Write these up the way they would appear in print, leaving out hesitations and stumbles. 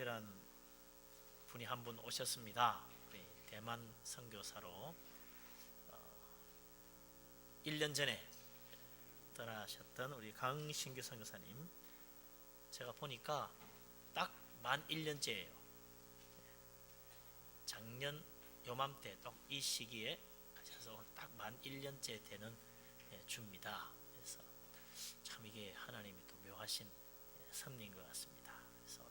특별한 분이 한 분 오셨습니다. 우리 대만 선교사로 1년 전에 떠나셨던 우리 강신규 선교사님, 제가 보니까 딱 만 1년째예요. 작년 요맘때 딱 이 시기에 하셔서 딱 만 1년째 되는 주입니다. 그래서 참 이게 하나님이 또 묘하신 섭리인 것 같습니다. 그래서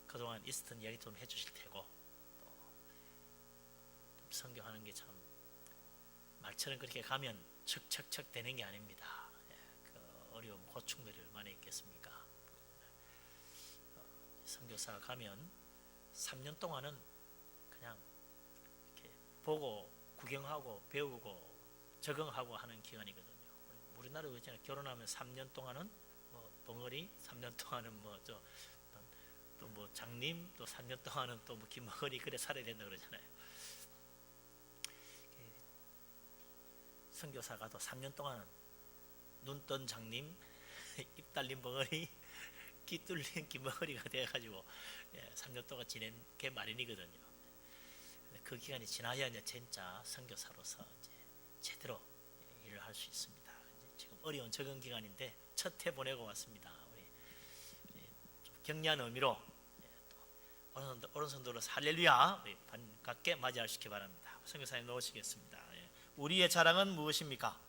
그동안 있었던 이야기 좀 해주실 테고, 또 선교하는 게 참 말처럼 그렇게 가면 척척척 되는 게 아닙니다. 그 어려움, 고충들이 얼마나 있겠습니까? 선교사 가면 3년 동안은 그냥 이렇게 보고 구경하고 배우고 적응하고 하는 기간이거든요. 우리나라 그렇잖아요. 결혼하면 3년 동안은 뭐 벙어리, 3년 동안은 또 뭐 장님, 또 3년 동안은 또 뭐 김머거리, 그래 살아야 된다 그러잖아요. 선교사가 또 3년 동안은 눈 뜬 장님, 입 달린 벙어리, 귀 뚫린 김머거리가 돼가지고 3년 동안 지낸 게 마련이거든요. 그 기간이 지나야 이제 진짜 선교사로서 이제 제대로 일을 할 수 있습니다. 지금 어려운 적응 기간인데 첫 해 보내고 왔습니다. 우리 좀 격려하는 의미로 오른손들로 할렐루야 반갑게 맞이하시기 바랍니다. 선교사님 나오시겠습니다. 우리의 자랑은 무엇입니까?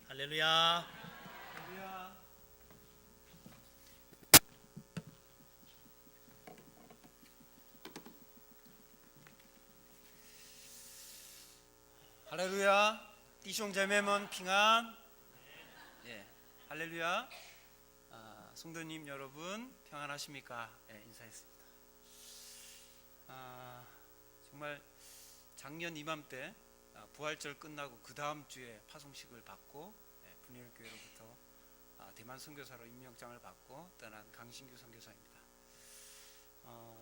할렐루야. 할렐루야. 할렐루야. 弟兄姐妹们平安. 예, 할렐루야. 성도님 여러분 평안하십니까? 예, 인사했습니다. 정말 작년 이맘때 부활절 끝나고 그 다음 주에 파송식을 받고 분일교회로부터 대만 선교사로 임명장을 받고 떠난 강신규 선교사입니다.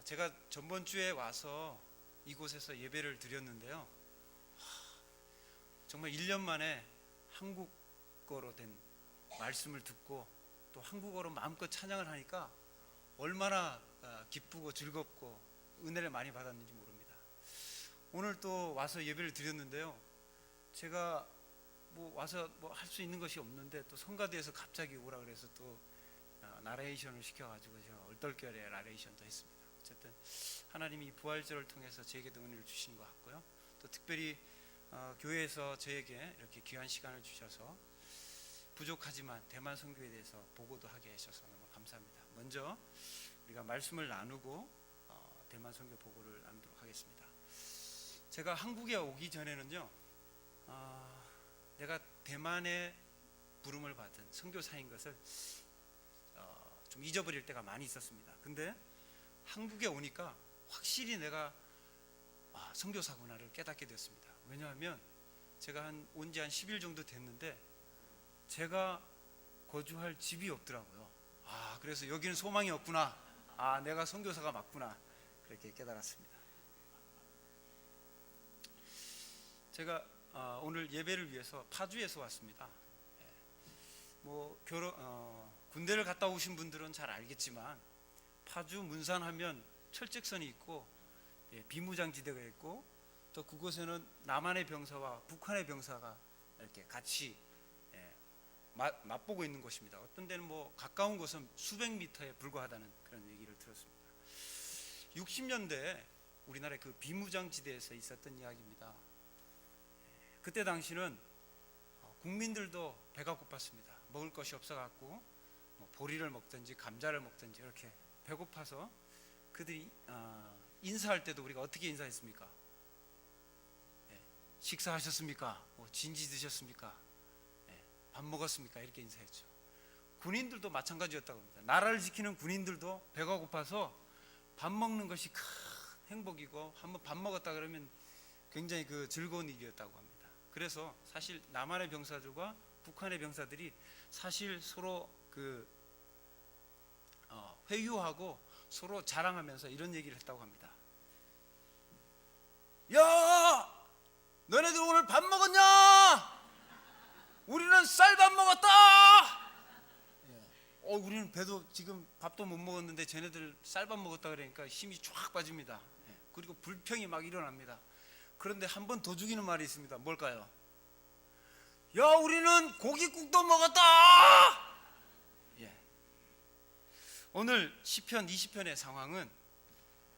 제가 전번 주에 와서 이곳에서 예배를 드렸는데요. 정말 1년 만에 한국어로 된 말씀을 듣고 또 한국어로 마음껏 찬양을 하니까 얼마나 기쁘고 즐겁고 은혜를 많이 받았는지 모릅니다. 오늘 또 와서 예배를 드렸는데요. 제가 와서 할 수 있는 것이 없는데 또 성가대에서 갑자기 오라 그래서 또 나레이션을 시켜가지고 제가 얼떨결에 나레이션도 했습니다. 어쨌든 하나님이 부활절을 통해서 제게도 은혜를 주시는 것 같고요. 또 특별히 교회에서 저에게 이렇게 귀한 시간을 주셔서 부족하지만 대만 선교에 대해서 보고도 하게 해주셔서 너무 감사합니다. 먼저 우리가 말씀을 나누고 대만 선교 보고를 나누도록 하겠습니다. 제가 한국에 오기 전에는요, 내가 대만의 부름을 받은 선교사인 것을 좀 잊어버릴 때가 많이 있었습니다. 근데 한국에 오니까 확실히 내가 선교사구나를 깨닫게 되었습니다. 왜냐하면 제가 온 지 한 10일 정도 됐는데 제가 거주할 집이 없더라고요. 그래서 여기는 소망이 없구나. 내가 선교사가 맞구나. 그렇게 깨달았습니다. 제가 오늘 예배를 위해서 파주에서 왔습니다. 군대를 갔다 오신 분들은 잘 알겠지만 파주 문산하면 철책선이 있고 비무장지대가 있고 또 그곳에는 남한의 병사와 북한의 병사가 이렇게 같이 맞보고 있는 곳입니다. 어떤 데는 가까운 곳은 수백 미터에 불과하다는 그런 얘기를 들었습니다. 60년대 우리나라의 그 비무장지대에서 있었던 이야기입니다. 그때 당시는 국민들도 배가 고팠습니다. 먹을 것이 없어갖고 보리를 먹든지 감자를 먹든지 이렇게 배고파서 그들이 인사할 때도 우리가 어떻게 인사했습니까? 식사하셨습니까? 진지 드셨습니까? 밥 먹었습니까? 이렇게 인사했죠. 군인들도 마찬가지였다고 합니다. 나라를 지키는 군인들도 배가 고파서 밥 먹는 것이 큰 행복이고 한번 밥 먹었다 그러면 굉장히 그 즐거운 일이었다고 합니다. 그래서 사실 남한의 병사들과 북한의 병사들이 사실 서로 회유하고 서로 자랑하면서 이런 얘기를 했다고 합니다. 야! 너네들 오늘 밥 먹었냐? 우리는 쌀밥 먹었다. 우리는 배도 지금 밥도 못 먹었는데 쟤네들 쌀밥 먹었다 그러니까 힘이 쫙 빠집니다. 예. 그리고 불평이 막 일어납니다. 그런데 한 번 더 죽이는 말이 있습니다. 뭘까요? 야, 우리는 고깃국도 먹었다. 예. 오늘 시편 20편의 상황은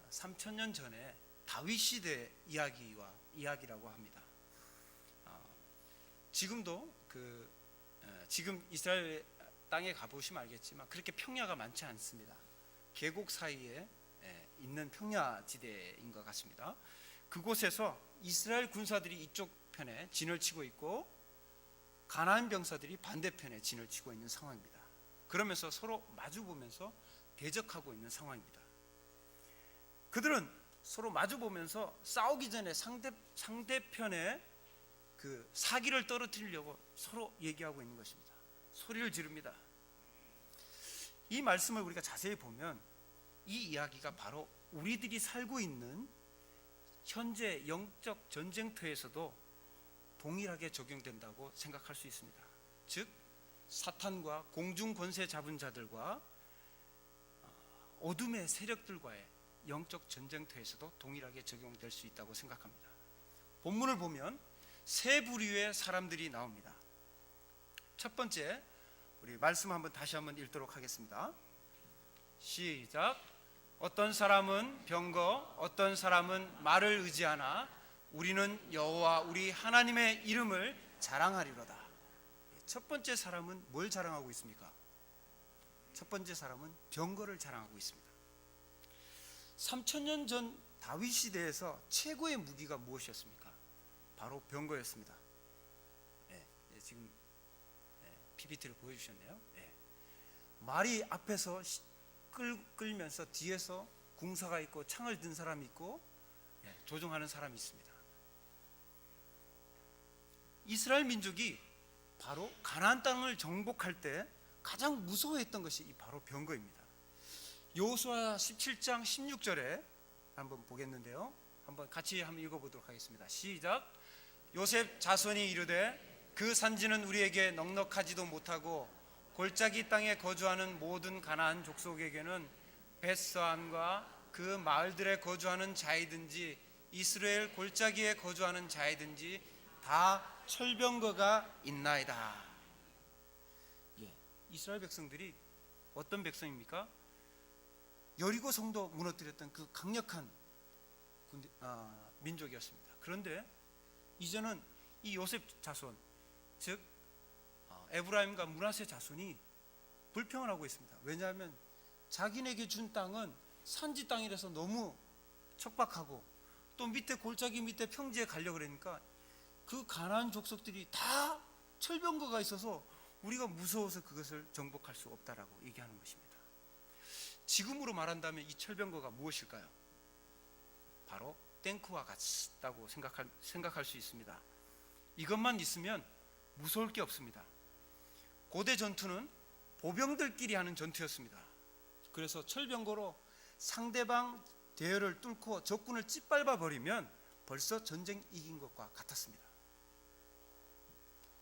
3000년 전에 다윗 시대 이야기라고 합니다. 지금도 지금 이스라엘 땅에 가보시면 알겠지만 그렇게 평야가 많지 않습니다. 계곡 사이에 있는 평야 지대인 것 같습니다. 그곳에서 이스라엘 군사들이 이쪽 편에 진을 치고 있고 가나안 병사들이 반대편에 진을 치고 있는 상황입니다. 그러면서 서로 마주보면서 대적하고 있는 상황입니다. 그들은 서로 마주보면서 싸우기 전에 상대편의 그 사기를 떨어뜨리려고 서로 얘기하고 있는 것입니다. 소리를 지릅니다. 이 말씀을 우리가 자세히 보면 이 이야기가 바로 우리들이 살고 있는 현재 영적 전쟁터에서도 동일하게 적용된다고 생각할 수 있습니다. 즉 사탄과 공중 권세 잡은 자들과 어둠의 세력들과의 영적 전쟁터에서도 동일하게 적용될 수 있다고 생각합니다. 본문을 보면 세 부류의 사람들이 나옵니다. 첫 번째, 우리 말씀 다시 한번 읽도록 하겠습니다. 시작. 어떤 사람은 병거, 어떤 사람은 말을 의지하나 우리는 여호와 우리 하나님의 이름을 자랑하리로다. 첫 번째 사람은 뭘 자랑하고 있습니까? 첫 번째 사람은 병거를 자랑하고 있습니다. 3000년 전 다윗 시대에서 최고의 무기가 무엇이었습니까? 바로 병거였습니다. 지금 PPT를 보여주셨네요. 말이 앞에서 끌면서 뒤에서 궁사가 있고 창을 든 사람이 있고 조종하는 사람이 있습니다. 이스라엘 민족이 바로 가나안 땅을 정복할 때 가장 무서워했던 것이 바로 병거입니다. 여호수아 17장 16절에 한번 보겠는데요. 같이 읽어보도록 하겠습니다. 시작. 요셉 자손이 이르되 그 산지는 우리에게 넉넉하지도 못하고 골짜기 땅에 거주하는 모든 가나안 족속에게는 벳스안과 그 마을들에 거주하는 자이든지 이스라엘 골짜기에 거주하는 자이든지 다 철병거가 있나이다. 이스라엘 백성들이 어떤 백성입니까? 여리고 성도 무너뜨렸던 그 강력한 민족이었습니다. 그런데 이제는 이 요셉 자손, 즉 에브라임과 므낫세 자손이 불평을 하고 있습니다. 왜냐하면 자기네에게 준 땅은 산지 땅이라서 너무 척박하고 또 밑에 골짜기 밑에 평지에 가려고 그러니까 그 가나안 족속들이 다 철병거가 있어서 우리가 무서워서 그것을 정복할 수 없다라고 얘기하는 것입니다. 지금으로 말한다면 이 철병거가 무엇일까요? 바로 탱크와 같다고 생각할 수 있습니다. 이것만 있으면 무서울 게 없습니다. 고대 전투는 보병들끼리 하는 전투였습니다. 그래서 철병거로 상대방 대열을 뚫고 적군을 짓밟아 버리면 벌써 전쟁 이긴 것과 같았습니다.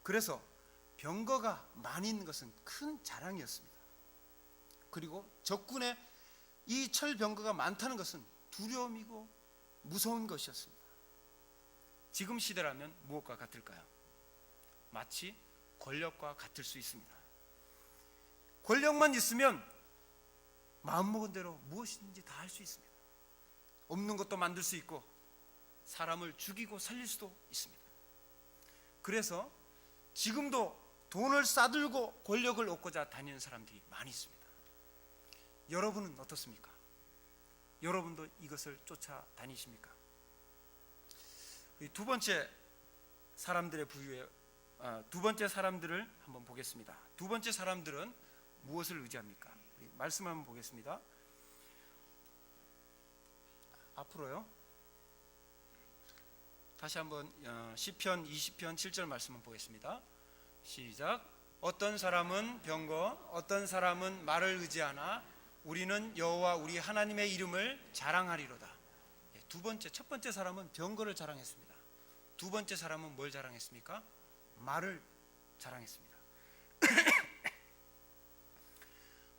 그래서 병거가 많이 있는 것은 큰 자랑이었습니다. 그리고 적군의 이 철병거가 많다는 것은 두려움이고 무서운 것이었습니다. 지금 시대라면 무엇과 같을까요? 마치 권력과 같을 수 있습니다. 권력만 있으면 마음먹은 대로 무엇이든지 다 할 수 있습니다. 없는 것도 만들 수 있고 사람을 죽이고 살릴 수도 있습니다. 그래서 지금도 돈을 싸들고 권력을 얻고자 다니는 사람들이 많이 있습니다. 여러분은 어떻습니까? 여러분도 이것을 쫓아다니십니까? 두 번째 사람들의 부류의 두 번째 사람들을 한번 보겠습니다. 두 번째 사람들은 무엇을 의지합니까? 말씀 한번 보겠습니다. 앞으로요. 다시 한번 시편 20편 7절 말씀을 보겠습니다. 시작. 어떤 사람은 병거, 어떤 사람은 말을 의지하나 우리는 여호와 우리 하나님의 이름을 자랑하리로다. 첫 번째 사람은 병거를 자랑했습니다. 두 번째 사람은 뭘 자랑했습니까? 말을 자랑했습니다.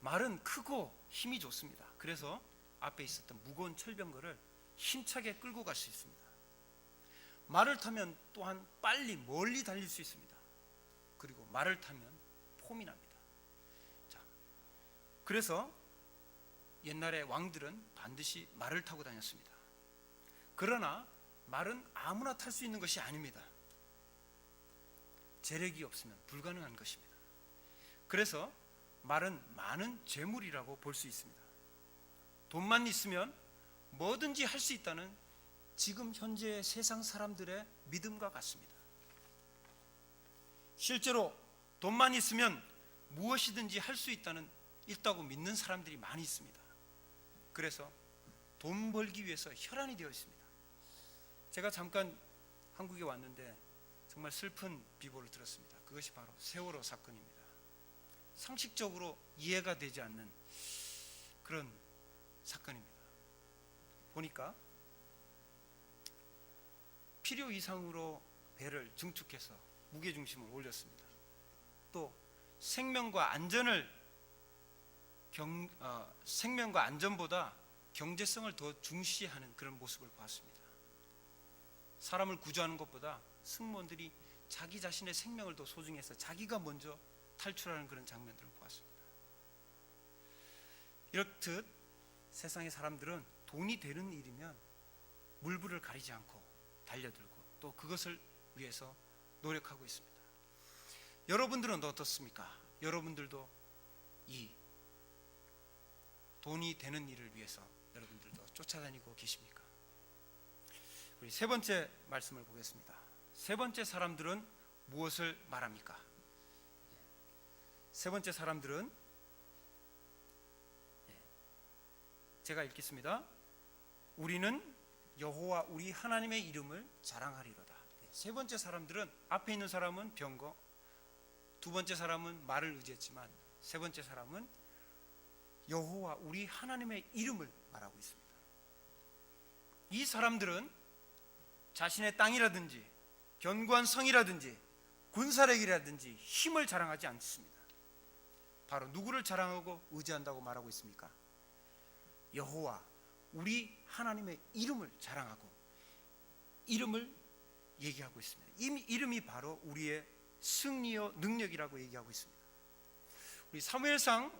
말은 크고 힘이 좋습니다. 그래서 앞에 있었던 무거운 철병거를 힘차게 끌고 갈 수 있습니다. 말을 타면 또한 빨리 멀리 달릴 수 있습니다. 그리고 말을 타면 폼이 납니다. 자, 그래서 옛날에 왕들은 반드시 말을 타고 다녔습니다. 그러나 말은 아무나 탈 수 있는 것이 아닙니다. 재력이 없으면 불가능한 것입니다. 그래서 말은 많은 재물이라고 볼 수 있습니다. 돈만 있으면 뭐든지 할 수 있다는 지금 현재 세상 사람들의 믿음과 같습니다. 실제로 돈만 있으면 무엇이든지 할 수 있다고 믿는 사람들이 많이 있습니다. 그래서 돈 벌기 위해서 혈안이 되어 있습니다. 제가 잠깐 한국에 왔는데 정말 슬픈 비보를 들었습니다. 그것이 바로 세월호 사건입니다. 상식적으로 이해가 되지 않는 그런 사건입니다. 보니까 필요 이상으로 배를 증축해서 무게중심을 올렸습니다. 또 생명과 안전보다 경제성을 더 중시하는 그런 모습을 보았습니다. 사람을 구조하는 것보다 승무원들이 자기 자신의 생명을 더 소중해서 자기가 먼저 탈출하는 그런 장면들을 보았습니다. 이렇듯 세상의 사람들은 돈이 되는 일이면 물불을 가리지 않고 달려들고 또 그것을 위해서 노력하고 있습니다. 여러분들은 어떻습니까? 여러분들도 이 돈이 되는 일을 위해서 여러분들도 쫓아다니고 계십니까? 우리 세 번째 말씀을 보겠습니다. 세 번째 사람들은 무엇을 말합니까? 세 번째 사람들은 제가 읽겠습니다. 우리는 여호와 우리 하나님의 이름을 자랑하리로다. 세 번째 사람들은 앞에 있는 사람은 병거, 두 번째 사람은 말을 의지했지만 세 번째 사람은 여호와 우리 하나님의 이름을 말하고 있습니다. 이 사람들은 자신의 땅이라든지 견고한 성이라든지 군사력이라든지 힘을 자랑하지 않습니다. 바로 누구를 자랑하고 의지한다고 말하고 있습니까? 여호와 우리 하나님의 이름을 자랑하고 이름을 얘기하고 있습니다. 이 이름이 바로 우리의 승리요 능력이라고 얘기하고 있습니다. 우리 사무엘상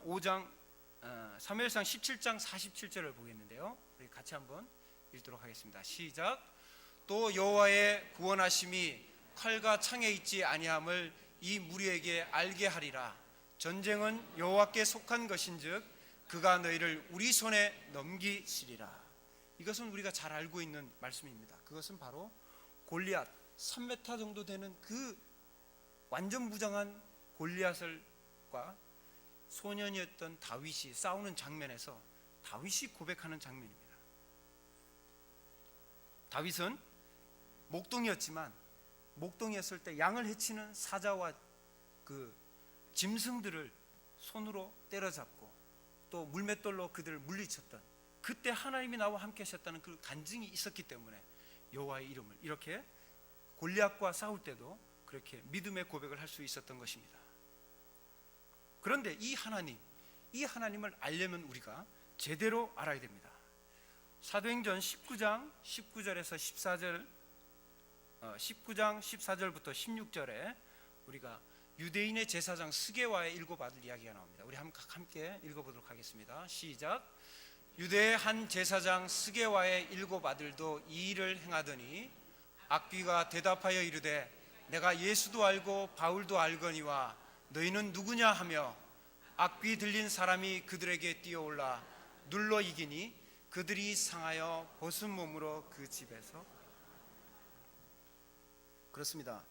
17장 47절을 보겠는데요. 우리 같이 한번 읽도록 하겠습니다. 시작. 또 여호와의 구원하심이 칼과 창에 있지 아니함을 이 무리에게 알게 하리라. 전쟁은 여호와께 속한 것인즉 그가 너희를 우리 손에 넘기시리라. 이것은 우리가 잘 알고 있는 말씀입니다. 그것은 바로 골리앗 3m 정도 되는 그 완전 무장한 골리앗과 소년이었던 다윗이 싸우는 장면에서 다윗이 고백하는 장면입니다. 다윗은 목동이었지만 목동이었을 때 양을 해치는 사자와 그 짐승들을 손으로 때려잡고 또 물맷돌로 그들을 물리쳤던 그때 하나님이 나와 함께 하셨다는 그 간증이 있었기 때문에 여호와의 이름을 이렇게 골리앗과 싸울 때도 그렇게 믿음의 고백을 할 수 있었던 것입니다. 그런데 이 하나님을 알려면 우리가 제대로 알아야 됩니다. 사도행전 19장 14절부터 16절에 우리가 유대인의 제사장 스게와의 일곱 아들 이야기가 나옵니다. 우리 함께 읽어보도록 하겠습니다. 시작. 유대의 한 제사장 스게와의 일곱 아들도 이 일을 행하더니 악귀가 대답하여 이르되 내가 예수도 알고 바울도 알거니와 너희는 누구냐 하며 악귀 들린 사람이 그들에게 뛰어올라 눌러 이기니 그들이 상하여 벗은 몸으로 그 집에서 그렇습니다.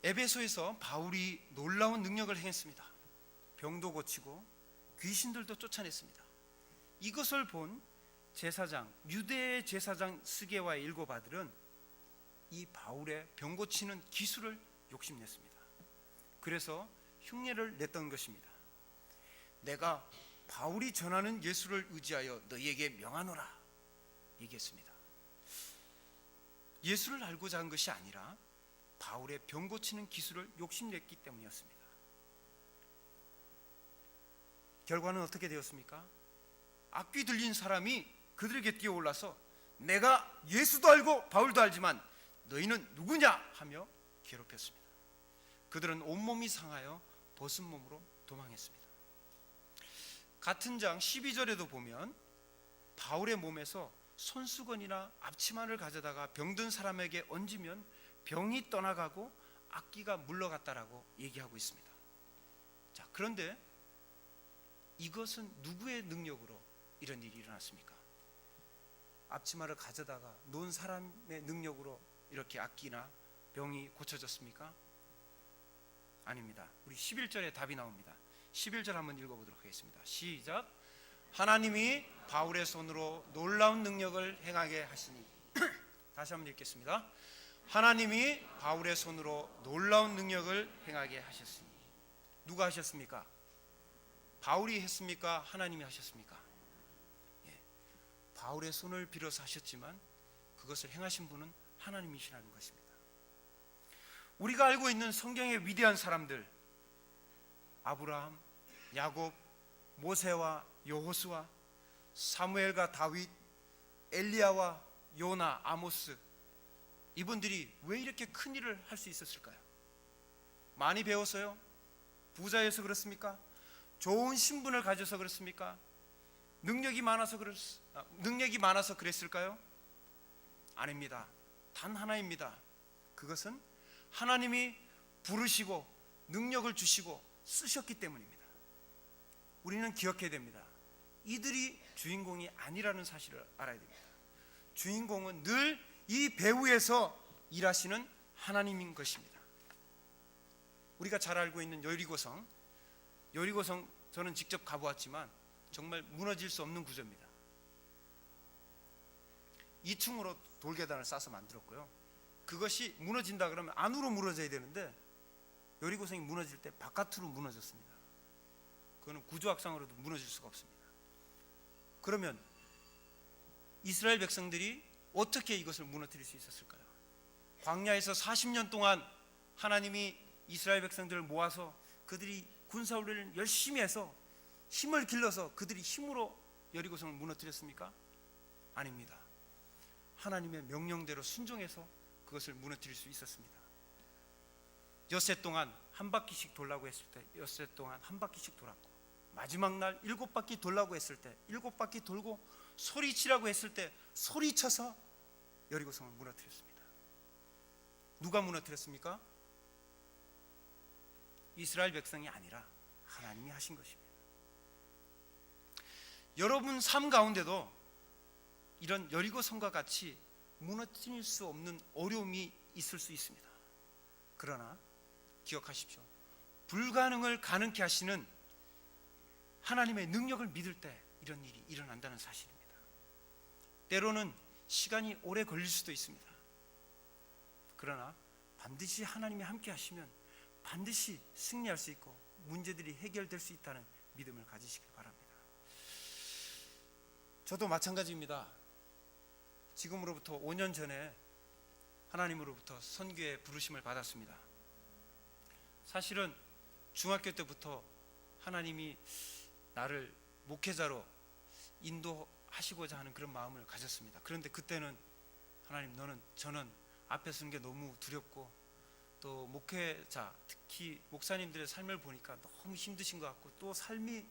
에베소에서 바울이 놀라운 능력을 행했습니다. 병도 고치고 귀신들도 쫓아냈습니다. 이것을 본 제사장, 유대의 제사장 스게와의 일곱 아들은 이 바울의 병 고치는 기술을 욕심냈습니다. 그래서 흉내를 냈던 것입니다. 내가 바울이 전하는 예수를 의지하여 너희에게 명하노라 얘기했습니다. 예수를 알고자 한 것이 아니라 바울의 병 고치는 기술을 욕심냈기 때문이었습니다. 결과는 어떻게 되었습니까? 악귀 들린 사람이 그들에게 뛰어올라서 내가 예수도 알고 바울도 알지만 너희는 누구냐 하며 괴롭혔습니다. 그들은 온몸이 상하여 벗은 몸으로 도망했습니다. 같은 장 12절에도 보면 바울의 몸에서 손수건이나 앞치마를 가져다가 병든 사람에게 얹으면 병이 떠나가고 악귀가 물러갔다라고 얘기하고 있습니다. 자, 그런데 이것은 누구의 능력으로 이런 일이 일어났습니까? 앞치마를 가져다가 놓은 사람의 능력으로 이렇게 악기나 병이 고쳐졌습니까? 아닙니다. 우리 11절에 답이 나옵니다. 11절 한번 읽어보도록 하겠습니다. 시작. 하나님이 바울의 손으로 놀라운 능력을 행하게 하시니 다시 한번 읽겠습니다. 하나님이 바울의 손으로 놀라운 능력을 행하게 하셨으니. 누가 하셨습니까? 바울이 했습니까? 하나님이 하셨습니까? 예. 바울의 손을 빌어서 하셨지만 그것을 행하신 분은 하나님이시라는 것입니다. 우리가 알고 있는 성경의 위대한 사람들, 아브라함, 야곱, 모세와 여호수아, 사무엘과 다윗, 엘리야와 요나, 아모스, 이분들이 왜 이렇게 큰 일을 할 수 있었을까요? 많이 배워서요? 부자여서 그렇습니까? 좋은 신분을 가져서 그렇습니까? 능력이 많아서 그랬을까요? 아닙니다. 단 하나입니다. 그것은 하나님이 부르시고 능력을 주시고 쓰셨기 때문입니다. 우리는 기억해야 됩니다. 이들이 주인공이 아니라는 사실을 알아야 됩니다. 주인공은 늘 이 배후에서 일하시는 하나님인 것입니다. 우리가 잘 알고 있는 여리고성 저는 직접 가보았지만 정말 무너질 수 없는 구조입니다. 2층으로 돌계단을 싸서 만들었고요. 그것이 무너진다 그러면 안으로 무너져야 되는데 여리고성이 무너질 때 바깥으로 무너졌습니다. 그거는 구조학상으로도 무너질 수가 없습니다. 그러면 이스라엘 백성들이 어떻게 이것을 무너뜨릴 수 있었을까요? 광야에서 40년 동안 하나님이 이스라엘 백성들을 모아서 그들이 군사훈련을 열심히 해서 힘을 길러서 그들이 힘으로 여리고성을 무너뜨렸습니까? 아닙니다. 하나님의 명령대로 순종해서 그것을 무너뜨릴 수 있었습니다. 엿새 동안 한 바퀴씩 돌라고 했을 때 엿새 동안 한 바퀴씩 돌았고, 마지막 날 7바퀴 돌라고 했을 때 7바퀴 돌고, 소리치라고 했을 때 소리쳐서 여리고성을 무너뜨렸습니다. 누가 무너뜨렸습니까? 이스라엘 백성이 아니라 하나님이 하신 것입니다. 여러분 삶 가운데도 이런 여리고성과 같이 무너뜨릴 수 없는 어려움이 있을 수 있습니다. 그러나 기억하십시오. 불가능을 가능케 하시는 하나님의 능력을 믿을 때 이런 일이 일어난다는 사실입니다. 때로는 시간이 오래 걸릴 수도 있습니다. 그러나 반드시 하나님이 함께 하시면 반드시 승리할 수 있고 문제들이 해결될 수 있다는 믿음을 가지시길 바랍니다. 저도 마찬가지입니다. 지금으로부터 5년 전에 하나님으로부터 선교에 부르심을 받았습니다. 사실은 중학교 때부터 하나님이 나를 목회자로 인도하시고자 하는 그런 마음을 가졌습니다. 그런데 그때는 하나님, 저는 앞에 서는 게 너무 두렵고 또 목회자, 특히 목사님들의 삶을 보니까 너무 힘드신 것 같고 또 삶이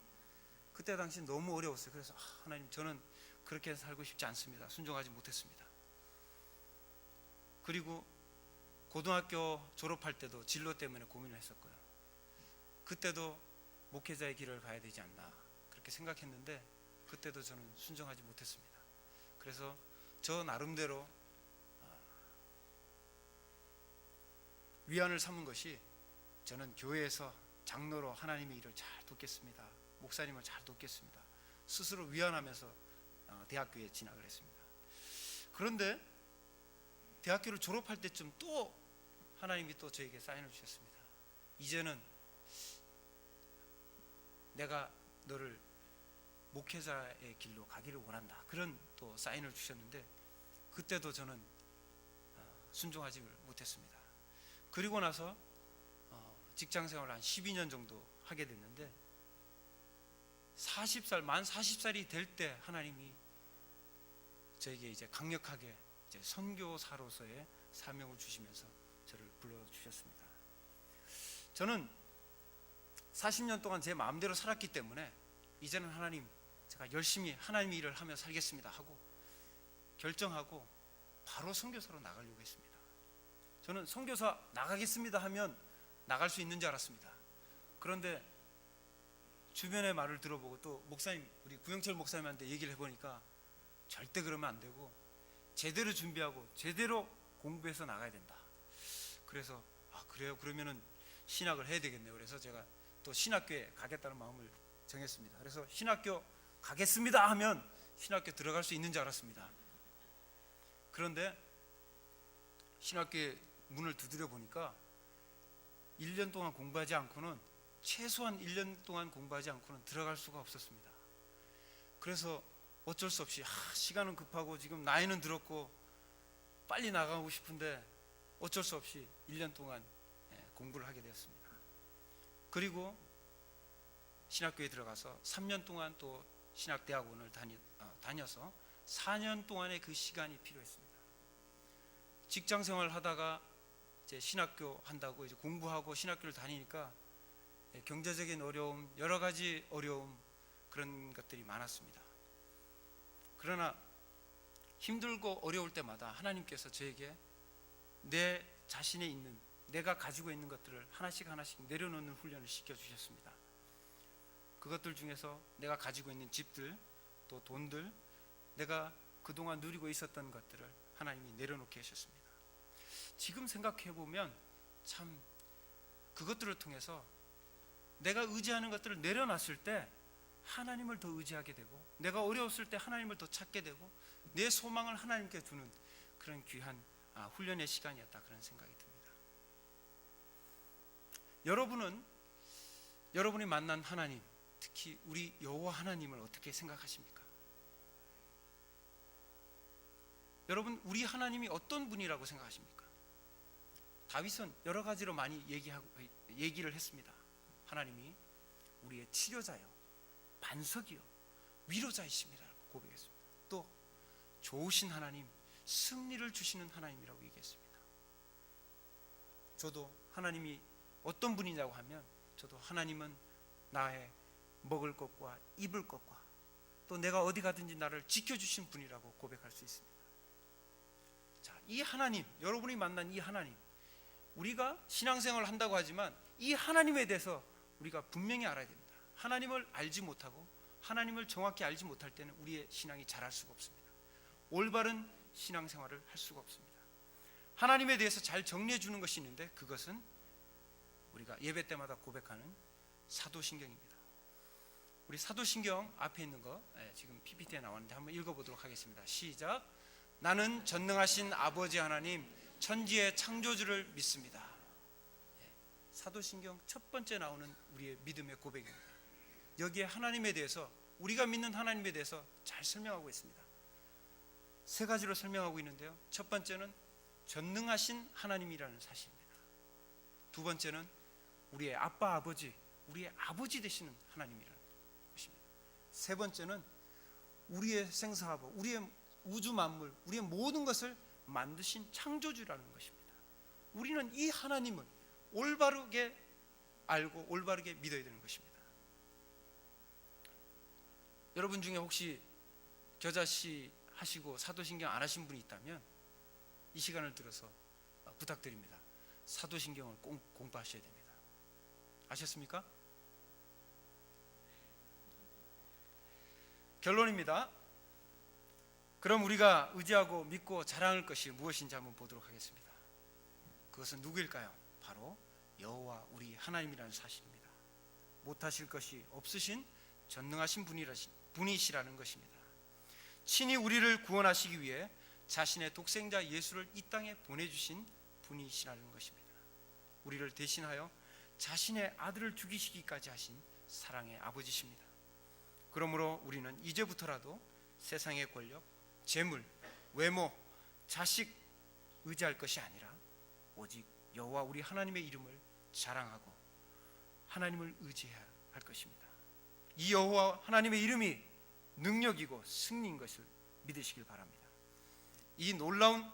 그때 당시 너무 어려웠어요. 그래서 하나님, 저는 그렇게 살고 싶지 않습니다. 순종하지 못했습니다. 그리고 고등학교 졸업할 때도 진로 때문에 고민을 했었고요. 그때도 목회자의 길을 가야 되지 않나 그렇게 생각했는데 그때도 저는 순종하지 못했습니다. 그래서 저 나름대로 위안을 삼은 것이, 저는 교회에서 장로로 하나님의 일을 잘 돕겠습니다. 목사님을 잘 돕겠습니다. 스스로 위안하면서 대학교에 진학을 했습니다. 그런데 대학교를 졸업할 때쯤 또 하나님이 또 저에게 사인을 주셨습니다. 이제는 내가 너를 목회자의 길로 가기를 원한다. 그런 또 사인을 주셨는데 그때도 저는 순종하지 못했습니다. 그리고 나서 직장 생활을 한 12년 정도 하게 됐는데 만 40살이 될 때 하나님이 저에게 이제 강력하게 이제 선교사로서의 사명을 주시면서 저를 불러주셨습니다. 저는 40년 동안 제 마음대로 살았기 때문에 이제는 하나님, 제가 열심히 하나님의 일을 하며 살겠습니다 하고 결정하고 바로 선교사로 나가려고 했습니다. 저는 선교사 나가겠습니다 하면 나갈 수 있는 줄 알았습니다. 그런데 주변의 말을 들어보고 또 목사님, 우리 구영철 목사님한테 얘기를 해보니까 절대 그러면 안 되고 제대로 준비하고 제대로 공부해서 나가야 된다. 그래서 그래요? 그러면은 신학을 해야 되겠네요. 그래서 제가 또 신학교에 가겠다는 마음을 정했습니다. 그래서 신학교 가겠습니다 하면 신학교 들어갈 수 있는 줄 알았습니다. 그런데 신학교에 문을 두드려 보니까 1년 동안 공부하지 않고는, 최소한 1년 동안 공부하지 않고는 들어갈 수가 없었습니다. 그래서 어쩔 수 없이 시간은 급하고 지금 나이는 들었고 빨리 나가고 싶은데 어쩔 수 없이 1년 동안 공부를 하게 되었습니다. 그리고 신학교에 들어가서 3년 동안 또 신학대학원을 다녀서 4년 동안의 그 시간이 필요했습니다. 직장 생활 하다가 이제 신학교 한다고 이제 공부하고 신학교를 다니니까 경제적인 어려움, 여러 가지 어려움, 그런 것들이 많았습니다. 그러나 힘들고 어려울 때마다 하나님께서 저에게 내 자신에 있는, 내가 가지고 있는 것들을 하나씩 하나씩 내려놓는 훈련을 시켜주셨습니다. 그것들 중에서 내가 가지고 있는 집들, 또 돈들, 내가 그동안 누리고 있었던 것들을 하나님이 내려놓게 하셨습니다. 지금 생각해 보면 참 그것들을 통해서 내가 의지하는 것들을 내려놨을 때 하나님을 더 의지하게 되고, 내가 어려웠을 때 하나님을 더 찾게 되고, 내 소망을 하나님께 두는 그런 귀한 훈련의 시간이었다, 그런 생각이 듭니다. 여러분이 만난 하나님, 특히 우리 여호와 하나님을 어떻게 생각하십니까? 여러분, 우리 하나님이 어떤 분이라고 생각하십니까? 다윗은 여러 가지로 많이 얘기를 했습니다. 하나님이 우리의 치료자요, 반석이요, 위로자이십니다라고 고백했습니다. 또 좋으신 하나님, 승리를 주시는 하나님이라고 얘기했습니다. 저도 하나님이 어떤 분이냐고 하면, 저도 하나님은 나의 먹을 것과 입을 것과 또 내가 어디 가든지 나를 지켜주신 분이라고 고백할 수 있습니다. 자, 이 하나님, 여러분이 만난 이 하나님, 우리가 신앙생활을 한다고 하지만 이 하나님에 대해서 우리가 분명히 알아야 됩니다. 하나님을 알지 못하고 하나님을 정확히 알지 못할 때는 우리의 신앙이 자랄 수가 없습니다. 올바른 신앙생활을 할 수가 없습니다. 하나님에 대해서 잘 정리해 주는 것이 있는데, 그것은 우리가 예배 때마다 고백하는 사도신경입니다. 우리 사도신경 앞에 있는 거 지금 PPT에 나왔는데 한번 읽어보도록 하겠습니다. 시작. 나는 전능하신 아버지 하나님, 천지의 창조주를 믿습니다. 사도신경 첫 번째 나오는 우리의 믿음의 고백입니다. 여기에 하나님에 대해서, 우리가 믿는 하나님에 대해서 잘 설명하고 있습니다. 세 가지로 설명하고 있는데요, 첫 번째는 전능하신 하나님이라는 사실입니다. 두 번째는 우리의 아빠 아버지, 우리의 아버지 되시는 하나님이라는 것입니다. 세 번째는 우리의 생사하고 우리의 우주 만물, 우리의 모든 것을 만드신 창조주라는 것입니다. 우리는 이 하나님을 올바르게 알고 올바르게 믿어야 되는 것입니다. 여러분 중에 혹시 겨자씨 하시고 사도신경 안 하신 분이 있다면 이 시간을 들어서 부탁드립니다. 사도신경을 꼭 공부하셔야 됩니다. 아셨습니까? 결론입니다. 그럼 우리가 의지하고 믿고 자랑할 것이 무엇인지 한번 보도록 하겠습니다. 그것은 누구일까요? 바로 여호와 우리 하나님이라는 사실입니다. 못하실 것이 없으신 전능하신 분이시라는 것입니다. 친히 우리를 구원하시기 위해 자신의 독생자 예수를 이 땅에 보내주신 분이시라는 것입니다. 우리를 대신하여 자신의 아들을 죽이시기까지 하신 사랑의 아버지십니다. 그러므로 우리는 이제부터라도 세상의 권력, 재물, 외모, 자식 의지할 것이 아니라 오직 여호와 우리 하나님의 이름을 자랑하고 하나님을 의지해야 할 것입니다. 이 여호와 하나님의 이름이 능력이고 승리인 것을 믿으시길 바랍니다. 이 놀라운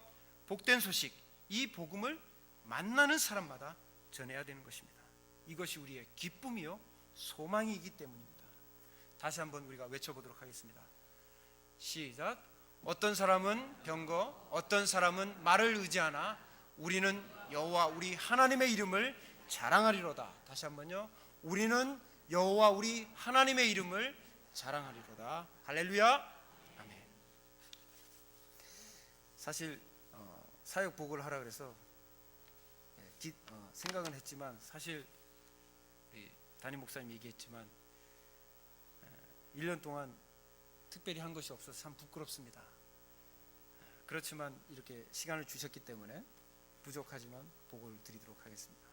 복된 소식, 이 복음을 만나는 사람마다 전해야 되는 것입니다. 이것이 우리의 기쁨이요 소망이기 때문입니다. 다시 한번 우리가 외쳐보도록 하겠습니다. 시작. 어떤 사람은 병거, 어떤 사람은 말을 의지하나 우리는 여호와 우리 하나님의 이름을 자랑하리로다. 다시 한번요. 우리는 여호와 우리 하나님의 이름을 자랑하리로다. 할렐루야. 아멘. 사실 사역 보고를 하라 그래서 생각은 했지만 사실 담임 목사님 얘기했지만 1년 동안 특별히 한 것이 없어서 참 부끄럽습니다. 그렇지만 이렇게 시간을 주셨기 때문에 부족하지만 보고를 드리도록 하겠습니다.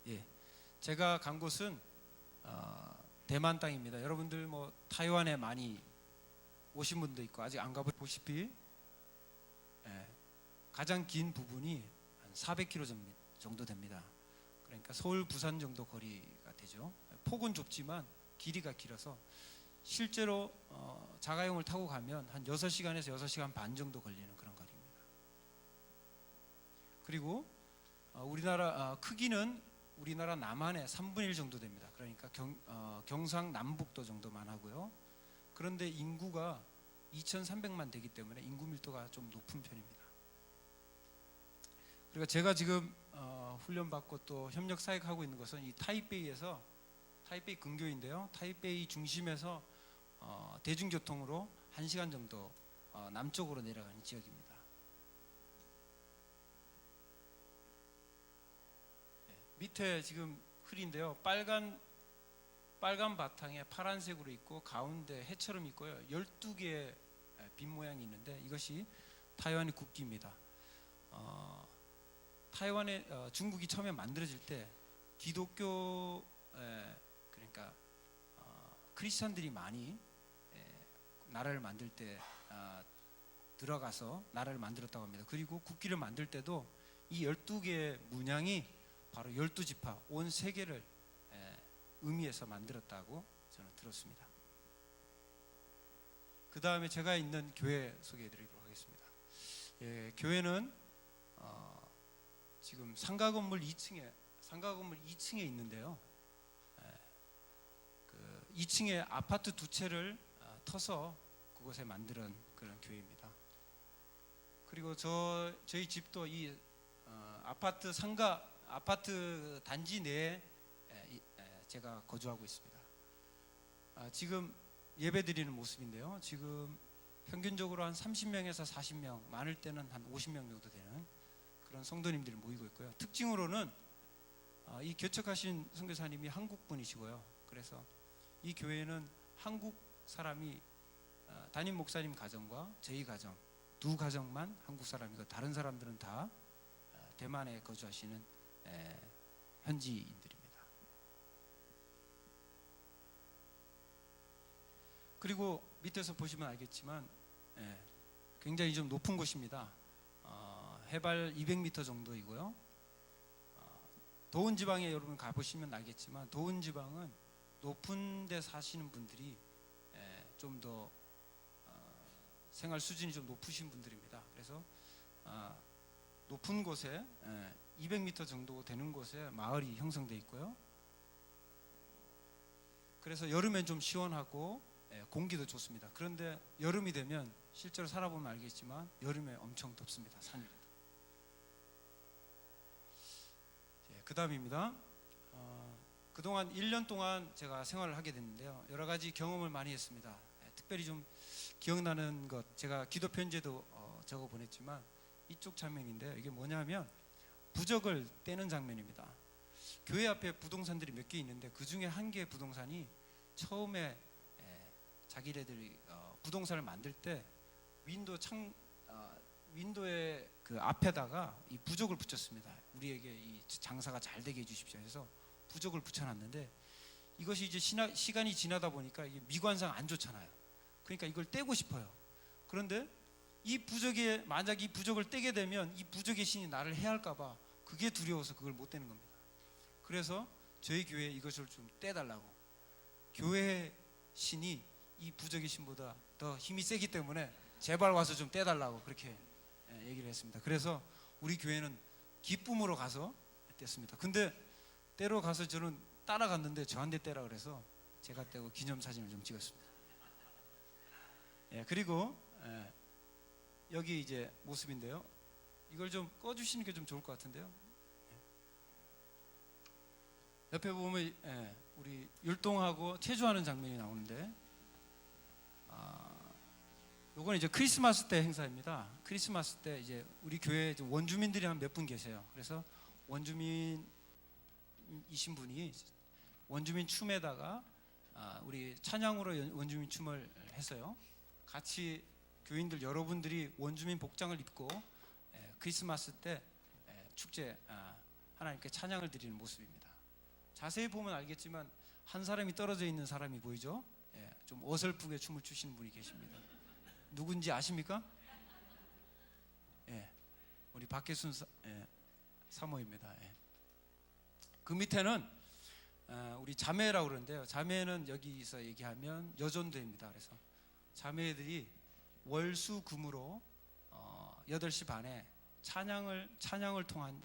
예, 제가 간 곳은 대만 땅입니다. 여러분들 뭐 타이완에 많이 오신 분도 있고 아직 안 가보시피 가장 긴 부분이 한 400km 정도 됩니다. 그러니까 서울 부산 정도 거리가 되죠. 폭은 좁지만 길이가 길어서 실제로 자가용을 타고 가면 한 6시간에서 6시간 반 정도 걸리는 그런 거리입니다. 그리고 우리나라 크기는 우리나라 남한의 3분의 1 정도 됩니다. 그러니까 경상남북도 정도만 하고요. 그런데 인구가 2,300만 되기 때문에 인구 밀도가 좀 높은 편입니다. 그리고 제가 지금 훈련받고 또 협력 사역하고 있는 것은 이 타이베이에서 타이베이 근교인데요. 타이베이 중심에서 대중교통으로 1시간 정도 남쪽으로 내려가는 지역입니다. 밑에 지금 흐린데요. 빨간 바탕에 파란색으로 있고 가운데 해처럼 있고요. 12개의 빛 모양이 있는데 이것이 타이완의 국기입니다. 타이완의 중국이 처음에 만들어질 때 기독교 그러니까 크리스천들이 많이 나라를 만들 때 들어가서 나라를 만들었다고 합니다. 그리고 국기를 만들 때도 이 12개의 문양이 바로 12지파 온 세계를 의미해서 만들었다고 저는 들었습니다. 그 다음에 제가 있는 교회 소개해드리도록 하겠습니다. 교회는 지금 상가 건물 2층에 있는데요. 그 2층에 아파트 2채를 터서 그곳에 만든 그런 교회입니다. 그리고 저희 집도 이 아파트 단지 내에 제가 거주하고 있습니다. 지금 예배드리는 모습인데요. 지금 평균적으로 한 30명에서 40명, 많을 때는 한 50명 정도 되는 그런 성도님들이 모이고 있고요. 특징으로는 이 개척하신 선교사님이 한국 분이시고요. 그래서 이 교회는 한국 사람이 담임 목사님 가정과 저희 가정 두 가정만 한국 사람이고 다른 사람들은 다 대만에 거주하시는 현지인들입니다. 그리고 밑에서 보시면 알겠지만 굉장히 좀 높은 곳입니다. 해발 200m 정도이고요. 더운 지방에 여러분 가보시면 알겠지만 더운 지방은 높은 데 사시는 분들이 좀 더 생활 수준이 좀 높으신 분들입니다. 그래서 높은 곳에 200m 정도 되는 곳에 마을이 형성되어 있고요. 그래서 여름엔 좀 시원하고 공기도 좋습니다. 그런데 여름이 되면 실제로 살아보면 알겠지만 여름에 엄청 덥습니다. 산이라도. 그 다음입니다. 그동안 1년 동안 제가 생활을 하게 됐는데요. 여러 가지 경험을 많이 했습니다. 특별히 좀 기억나는 것, 제가 기도 편지에도 적어 보냈지만 이쪽 장면인데요. 이게 뭐냐면 부적을 떼는 장면입니다. 교회 앞에 부동산들이 몇 개 있는데 그 중에 한 개의 부동산이 처음에 자기네들이 부동산을 만들 때 윈도의 그 앞에다가 이 부적을 붙였습니다. 우리에게 이 장사가 잘 되게 해주십시오 해서 부적을 붙여놨는데 이것이 이제 시간이 지나다 보니까 이게 미관상 안 좋잖아요. 그러니까 이걸 떼고 싶어요. 그런데 이 부적에 만약 이 부적을 떼게 되면 이 부적의 신이 나를 해할까봐 그게 두려워서 그걸 못 떼는 겁니다. 그래서 저희 교회에 이것을 좀 떼달라고, 교회 신이 이 부적의 신보다 더 힘이 세기 때문에 제발 와서 좀 떼달라고 그렇게 얘기를 했습니다. 그래서 우리 교회는 기쁨으로 가서 뗐습니다. 근데 떼러 가서 저는 따라갔는데 저한테 떼라 그래서 제가 떼고 기념사진을 좀 찍었습니다. 그리고 여기 이제 모습인데요. 이걸 좀 꺼주시는 게 좀 좋을 것 같은데요. 옆에 보면 우리 율동하고 체조하는 장면이 나오는데, 요건 이제 크리스마스 때 행사입니다. 크리스마스 때 이제 우리 교회에 원주민들이 한 몇 분 계세요. 그래서 원주민이신 분이 원주민 춤에다가 우리 찬양으로 원주민 춤을 했어요. 같이 교인들 여러분들이 원주민 복장을 입고 크리스마스 때 축제 하나님께 찬양을 드리는 모습입니다. 자세히 보면 알겠지만 한 사람이 떨어져 있는 사람이 보이죠? 좀 어설프게 춤을 추시는 분이 계십니다. 누군지 아십니까? 우리 박혜순 사모입니다. 그 밑에는 우리 자매라고 그러는데요. 자매는 여기서 얘기하면 여존도입니다. 그래서 자매들이 월수금으로 8시 반에 찬양을 통한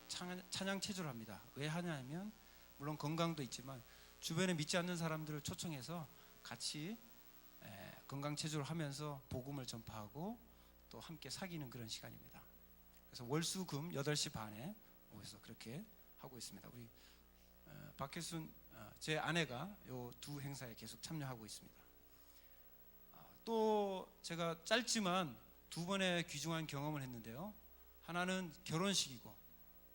찬양 체조를 합니다. 왜 하냐면 물론 건강도 있지만 주변에 믿지 않는 사람들을 초청해서 같이 건강 체조를 하면서 복음을 전파하고 또 함께 사귀는 그런 시간입니다. 그래서 월수금 8시 반에 모여서 그렇게 하고 있습니다. 우리 박혜순 제 아내가 이 두 행사에 계속 참여하고 있습니다. 또 제가 짧지만 2번의 귀중한 경험을 했는데요. 하나는 결혼식이고,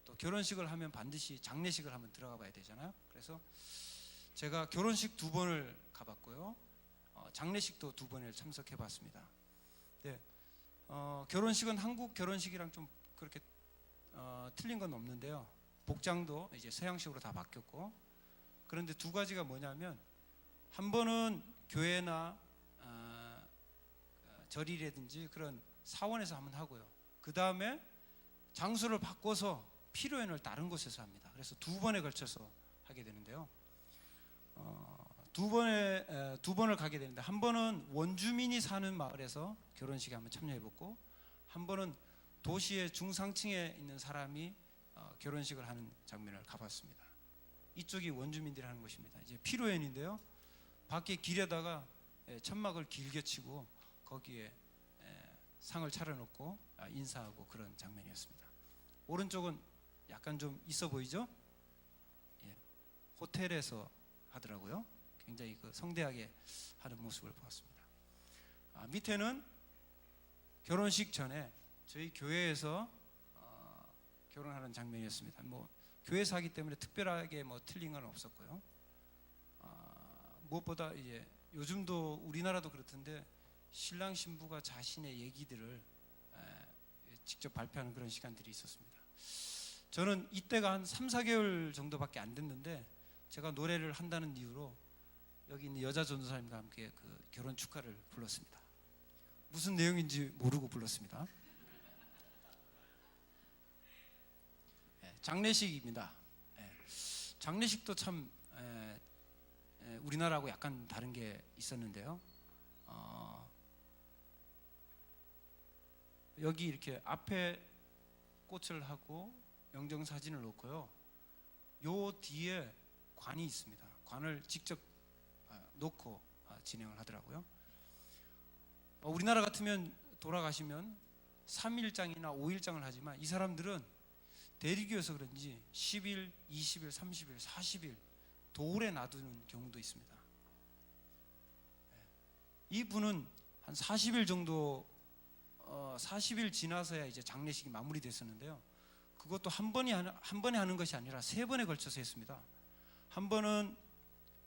또 결혼식을 하면 반드시 장례식을 한번 들어가 봐야 되잖아요. 그래서 제가 결혼식 2번을 가봤고요. 장례식도 2번을 참석해 봤습니다. 결혼식은 한국 결혼식이랑 좀 그렇게 틀린 건 없는데요. 복장도 이제 서양식으로 다 바뀌었고, 그런데 두 가지가 뭐냐면, 한 번은 교회나 절이라든지 그런 사원에서 한번 하고요. 그 다음에 장소를 바꿔서 피로연을 다른 곳에서 합니다. 그래서 2번에 걸쳐서 하게 되는데요. 두 번을 가게 되는데, 한 번은 원주민이 사는 마을에서 결혼식에 한번 참여해봤고, 한 번은 도시의 중상층에 있는 사람이 결혼식을 하는 장면을 가봤습니다. 이쪽이 원주민들이 하는 것입니다. 이제 피로연인데요. 밖에 길에다가 천막을 길게 치고 거기에 상을 차려놓고 인사하고 그런 장면이었습니다. 오른쪽은 약간 좀 있어 보이죠? 호텔에서 하더라고요. 굉장히 성대하게 하는 모습을 보았습니다. 밑에는 결혼식 전에 저희 교회에서 결혼하는 장면이었습니다. 교회에서 하기 때문에 특별하게 틀린 건 없었고요. 무엇보다 이제 요즘도 우리나라도 그렇던데 신랑 신부가 자신의 얘기들을 직접 발표하는 그런 시간들이 있었습니다. 저는 이때가 한 3, 4개월 정도밖에 안 됐는데, 제가 노래를 한다는 이유로 여기 있는 여자 전도사님과 함께 그 결혼 축가를 불렀습니다. 무슨 내용인지 모르고 불렀습니다. 장례식입니다. 장례식도 참 우리나라하고 약간 다른 게 있었는데요. 여기 이렇게 앞에 꽃을 하고 영정사진을 놓고요. 요 뒤에 관이 있습니다. 관을 직접 놓고 진행을 하더라고요. 우리나라 같으면 돌아가시면 3일장이나 5일장을 하지만 이 사람들은 대리교여서 그런지 10일, 20일, 30일, 40일 더 오래 놔두는 경우도 있습니다. 이분은 한 40일 정도 40일 지나서야 이제 장례식이 마무리됐었는데요. 그것도 한 번에 하는 것이 아니라 3번에 걸쳐서 했습니다. 한 번은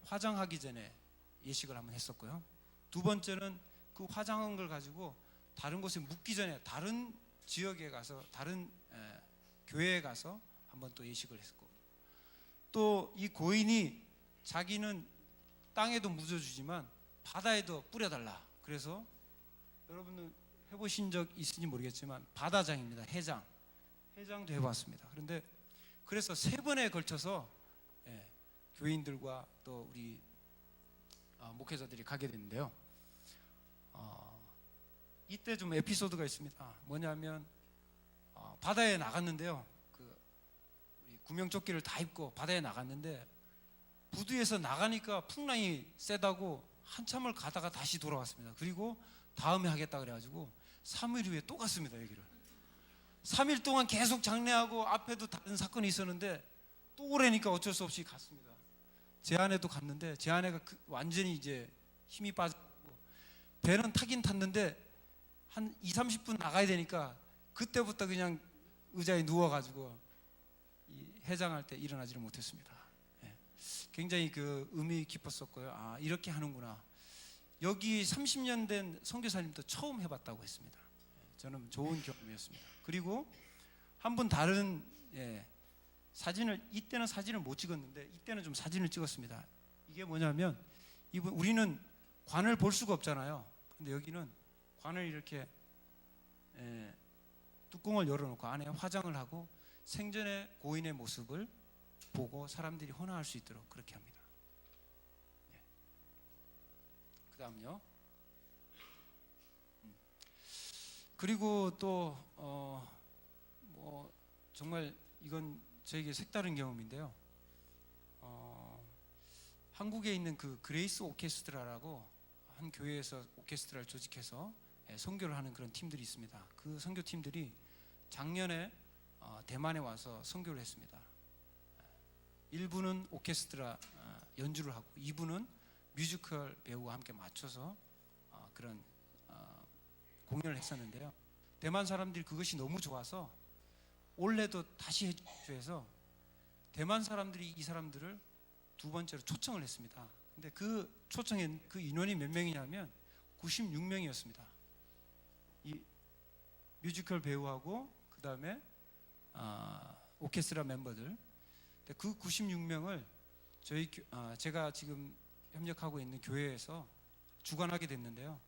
화장하기 전에 예식을 한번 했었고요. 두 번째는 그 화장한 걸 가지고 다른 곳에 묻기 전에 다른 지역에 가서 다른 교회에 가서 한번 또 예식을 했고, 또 이 고인이 자기는 땅에도 묻어주지만 바다에도 뿌려달라. 그래서 여러분들 해보신 적 있을지 모르겠지만 바다장입니다. 해장도 해봤습니다. 그런데 그래서 3번에 걸쳐서 교인들과 또 우리 목회자들이 가게 됐는데요. 이때 좀 에피소드가 있습니다. 뭐냐면 바다에 나갔는데요. 우리 구명조끼를 다 입고 바다에 나갔는데 부두에서 나가니까 풍랑이 세다고 한참을 가다가 다시 돌아왔습니다. 그리고 다음에 하겠다 그래가지고 3일 후에 또 갔습니다. 여기를 3일 동안 계속 장례하고 앞에도 다른 사건이 있었는데 또 오래니까 어쩔 수 없이 갔습니다. 제 아내도 갔는데 제 아내가 완전히 이제 힘이 빠지고 배는 타긴 탔는데 한 20-30분 나가야 되니까 그때부터 그냥 의자에 누워가지고 해장할 때 일어나지를 못했습니다. 굉장히 그 의미 깊었었고요. 아, 이렇게 하는구나. 여기 30년 된 선교사님도 처음 해봤다고 했습니다. 저는 좋은 경험이었습니다. 그리고 한 분 다른 이때는 사진을 못 찍었는데 이때는 좀 사진을 찍었습니다. 이게 뭐냐면 우리는 관을 볼 수가 없잖아요. 근데 여기는 관을 이렇게 뚜껑을 열어놓고 안에 화장을 하고 생전의 고인의 모습을 보고 사람들이 헌화할 수 있도록 그렇게 합니다. 그 다음요. 그리고 또 정말 이건 저에게 색다른 경험인데요. 한국에 있는 그 그레이스 오케스트라라고 한 교회에서 오케스트라를 조직해서 선교를 하는 그런 팀들이 있습니다. 그 선교팀들이 작년에 대만에 와서 선교를 했습니다. 1부는 오케스트라 연주를 하고 2부는 뮤지컬 배우와 함께 맞춰서 그런 공연을 했었는데요. 대만 사람들이 그것이 너무 좋아서 올해도 다시 해주셔서 대만 사람들이 이 사람들을 2번째로 초청을 했습니다. 근데 그 초청한 그 인원이 몇 명이냐면 96명이었습니다. 이 뮤지컬 배우하고 그 다음에 오케스트라 멤버들. 그 96명을 제가 지금 협력하고 있는 교회에서 주관하게 됐는데요.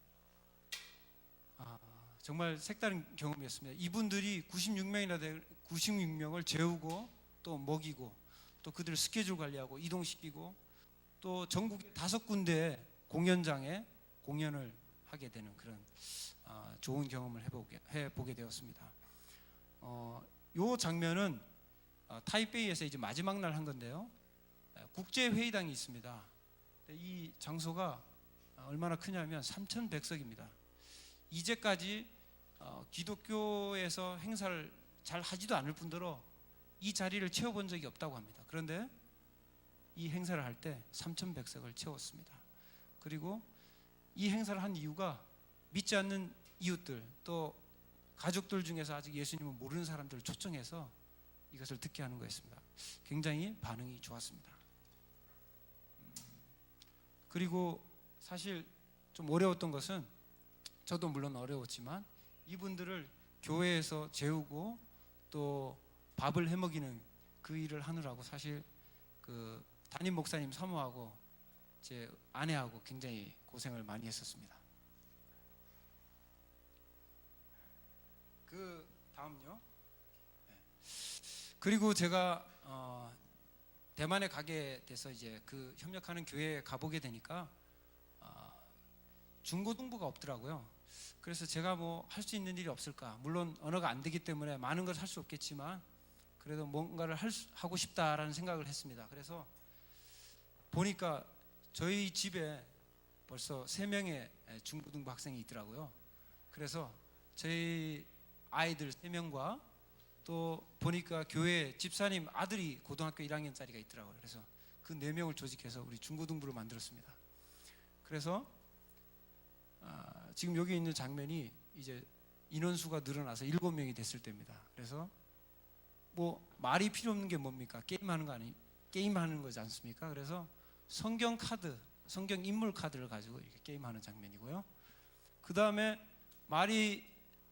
정말 색다른 경험이었습니다. 이분들이 96명을 재우고 또 먹이고 또 그들 스케줄 관리하고 이동시키고 또 전국 5군데 공연장에 공연을 하게 되는 그런 좋은 경험을 해보게 되었습니다. 이 장면은 타이베이에서 이제 마지막 날 한 건데요. 국제회의당이 있습니다. 이 장소가 얼마나 크냐면 3,100석입니다. 이제까지 기독교에서 행사를 잘 하지도 않을 뿐더러 이 자리를 채워본 적이 없다고 합니다. 그런데 이 행사를 할 때 3,100석을 채웠습니다. 그리고 이 행사를 한 이유가 믿지 않는 이웃들 또 가족들 중에서 아직 예수님을 모르는 사람들을 초청해서 이것을 듣게 하는 거였습니다. 굉장히 반응이 좋았습니다. 그리고 사실 좀 어려웠던 것은 저도 물론 어려웠지만 이분들을 교회에서 재우고 또 밥을 해먹이는 그 일을 하느라고 사실 그 담임 목사님 사모하고 제 아내하고 굉장히 고생을 많이 했었습니다. 그 다음요. 그리고 제가 대만에 가게 돼서 이제 그 협력하는 교회에 가보게 되니까 중고등부가 없더라고요. 그래서 제가 뭐 할 수 있는 일이 없을까? 물론 언어가 안 되기 때문에 많은 걸 할 수 없겠지만 그래도 뭔가를 하고 싶다라는 생각을 했습니다. 그래서 보니까 저희 집에 벌써 3명의 중고등부 학생이 있더라고요. 그래서 저희 아이들 3명과 또 보니까 교회 집사님 아들이 고등학교 1학년짜리가 있더라고요. 그래서 그 4명을 조직해서 우리 중고등부를 만들었습니다. 그래서 지금 여기 있는 장면이 이제 인원수가 늘어나서 7명이 됐을 때입니다. 그래서 뭐 말이 필요 없는 게 뭡니까? 게임하는 거지 않습니까? 그래서 성경 인물 카드를 가지고 이렇게 게임하는 장면이고요. 그 다음에 말이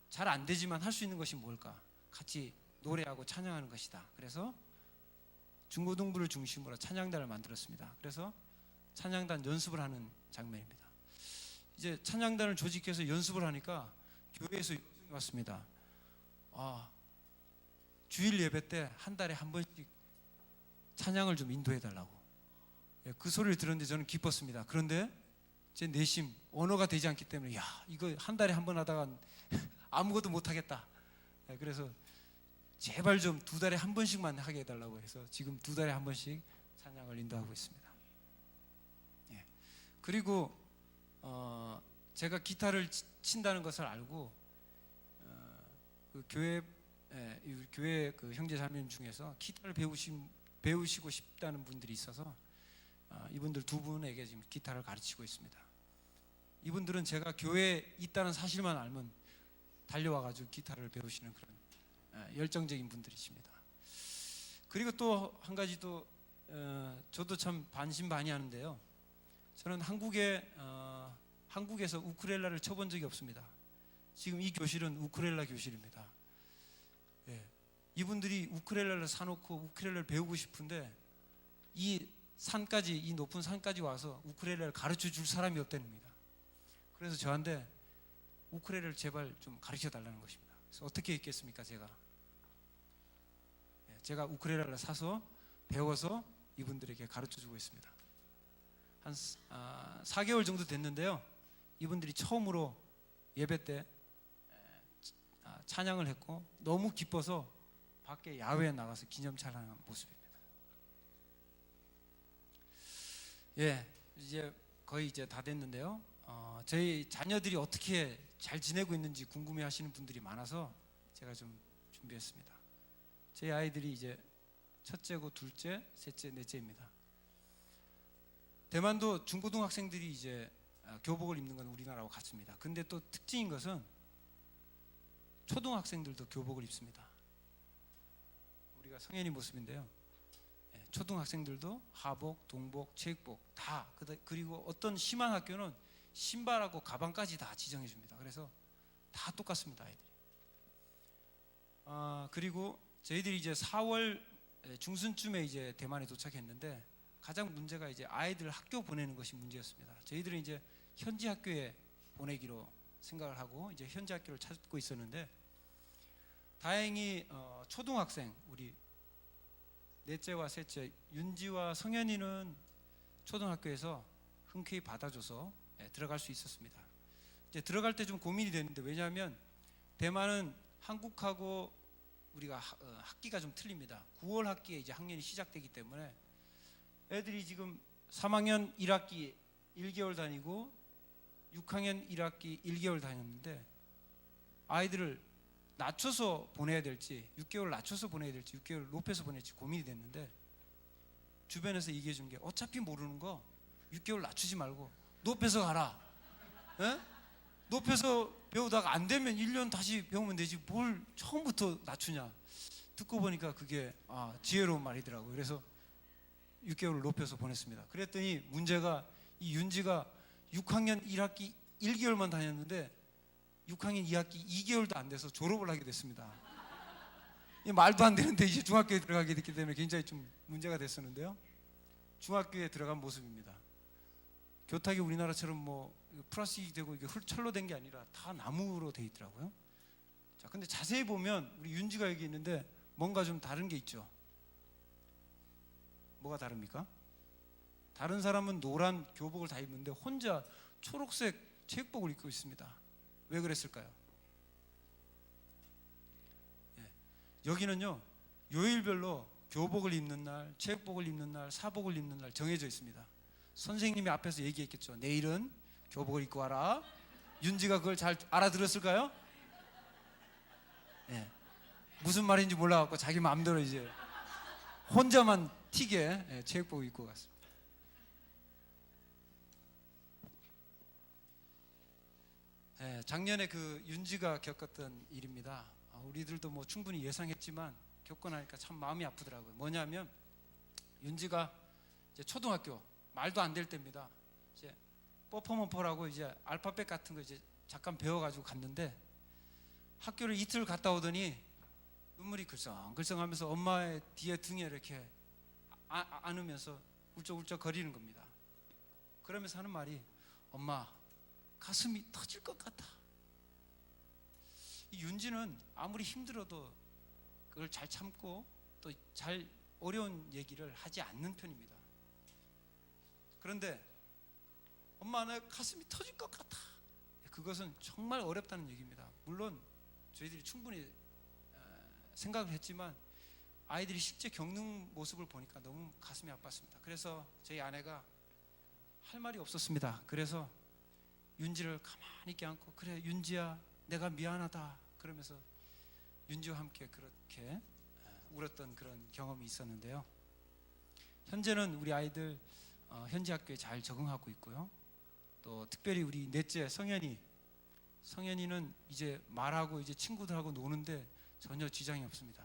잘 안 되지만 할 수 있는 것이 뭘까? 같이 노래하고 찬양하는 것이다. 그래서 중고등부를 중심으로 찬양단을 만들었습니다. 그래서 찬양단 연습을 하는 장면입니다. 이제 찬양단을 조직해서 연습을 하니까 교회에서 요청이 왔습니다. 주일 예배 때 한 달에 한 번씩 찬양을 좀 인도해 달라고. 그 소리를 들었는데 저는 기뻤습니다. 그런데 제 내심 언어가 되지 않기 때문에 이거 한 달에 한 번 하다가 아무것도 못 하겠다. 그래서 제발 좀 2달에 한 번씩만 하게 해달라고 해서 지금 2달에 한 번씩 찬양을 인도하고 있습니다. 그리고 제가 기타를 친다는 것을 알고 그 교회 그 형제 자매님 중에서 기타를 배우시고 싶다는 분들이 있어서 이분들 2분에게 지금 기타를 가르치고 있습니다. 이분들은 제가 교회에 있다는 사실만 알면 달려와가지고 기타를 배우시는 그런 열정적인 분들이십니다. 그리고 또 한 가지 또 저도 참 반신반의하는데요. 저는 한국에서 우쿨렐라를 쳐본 적이 없습니다. 지금 이 교실은 우쿨렐라 교실입니다. 이분들이 우쿨렐라를 사놓고 우쿨렐라를 배우고 싶은데 이 높은 산까지 와서 우쿨렐라를 가르쳐 줄 사람이 없답니다. 그래서 저한테 우쿨렐라를 제발 좀 가르쳐 달라는 것입니다. 그래서 어떻게 했겠습니까? 제가 우쿨렐라를 사서 배워서 이분들에게 가르쳐 주고 있습니다. 한 4개월 정도 됐는데요. 이분들이 처음으로 예배 때 찬양을 했고 너무 기뻐서 밖에 야외에 나가서 기념 찬양한 모습입니다. 이제 거의 다 됐는데요. 저희 자녀들이 어떻게 잘 지내고 있는지 궁금해하시는 분들이 많아서 제가 좀 준비했습니다. 제 아이들이 이제 첫째고 둘째, 셋째, 넷째입니다. 대만도 중고등학생들이 이제 교복을 입는 건 우리나라와 같습니다. 근데 또 특징인 것은 초등학생들도 교복을 입습니다. 우리가 성현이 모습인데요. 초등학생들도 하복, 동복, 체육복 다, 그리고 어떤 심한 학교는 신발하고 가방까지 다 지정해 줍니다. 그래서 다 똑같습니다, 아이들이. 그리고 저희들이 이제 4월 중순쯤에 이제 대만에 도착했는데 가장 문제가 이제 아이들 학교 보내는 것이 문제였습니다. 저희들은 이제 현지 학교에 보내기로 생각을 하고 이제 현지 학교를 찾고 있었는데 다행히 초등학생 우리 넷째와 셋째 윤지와 성현이는 초등학교에서 흔쾌히 받아줘서 들어갈 수 있었습니다. 이제 들어갈 때 좀 고민이 됐는데 왜냐하면 대만은 한국하고 우리가 학기가 좀 틀립니다. 9월 학기에 이제 학년이 시작되기 때문에 애들이 지금 3학년 1학기 1개월 다니고 6학년 1학기 1개월 다녔는데 아이들을 낮춰서 보내야 될지 6개월 낮춰서 보내야 될지 6개월 높여서 보낼지 고민이 됐는데 주변에서 얘기해 준 게 어차피 모르는 거 6개월 낮추지 말고 높여서 가라. 높여서 배우다가 안 되면 1년 다시 배우면 되지 뭘 처음부터 낮추냐. 듣고 보니까 그게 지혜로운 말이더라고요. 그래서 6개월을 높여서 보냈습니다. 그랬더니 문제가 이 윤지가 6학년 1학기 1개월만 다녔는데 6학년 2학기 2개월도 안 돼서 졸업을 하게 됐습니다. 말도 안 되는데 이제 중학교에 들어가게 됐기 때문에 굉장히 좀 문제가 됐었는데요. 중학교에 들어간 모습입니다. 교탁이 우리나라처럼 뭐 플라스틱이 되고 이게 철로 된 게 아니라 다 나무로 돼 있더라고요. 자, 근데 자세히 보면 우리 윤지가 여기 있는데 뭔가 좀 다른 게 있죠. 뭐가 다릅니까? 다른 사람은 노란 교복을 다 입는데 혼자 초록색 체육복을 입고 있습니다. 왜 그랬을까요? 여기는요 요일별로 교복을 입는 날, 체육복을 입는 날, 사복을 입는 날 정해져 있습니다. 선생님이 앞에서 얘기했겠죠. 내일은 교복을 입고 와라. 윤지가 그걸 잘 알아들었을까요? 무슨 말인지 몰라갖고 자기 마음대로 이제 혼자만 튀게 체육복을 입고 갔습니다. 작년에 그 윤지가 겪었던 일입니다. 우리들도 뭐 충분히 예상했지만 겪고 나니까 참 마음이 아프더라고요. 뭐냐면 윤지가 이제 초등학교 말도 안 될 때입니다. 이제 뽀뽀모포라고 이제 알파벳 같은 거 이제 잠깐 배워가지고 갔는데 학교를 이틀 갔다 오더니 눈물이 글썽글썽하면서 엄마의 뒤에 등에 이렇게 안으면서 울적울적 거리는 겁니다. 그러면서 하는 말이 엄마 가슴이 터질 것 같아. 이 윤지는 아무리 힘들어도 그걸 잘 참고 또 잘 어려운 얘기를 하지 않는 편입니다. 그런데 엄마 나 가슴이 터질 것 같아. 그것은 정말 어렵다는 얘기입니다. 물론 저희들이 충분히 생각을 했지만 아이들이 실제 겪는 모습을 보니까 너무 가슴이 아팠습니다. 그래서 저희 아내가 할 말이 없었습니다. 그래서 윤지를 가만히 있게 안고 그래 윤지야 내가 미안하다 그러면서 윤지와 함께 그렇게 울었던 그런 경험이 있었는데요. 현재는 우리 아이들 현지 학교에 잘 적응하고 있고요. 또 특별히 우리 넷째 성현이는 이제 말하고 이제 친구들하고 노는데 전혀 지장이 없습니다.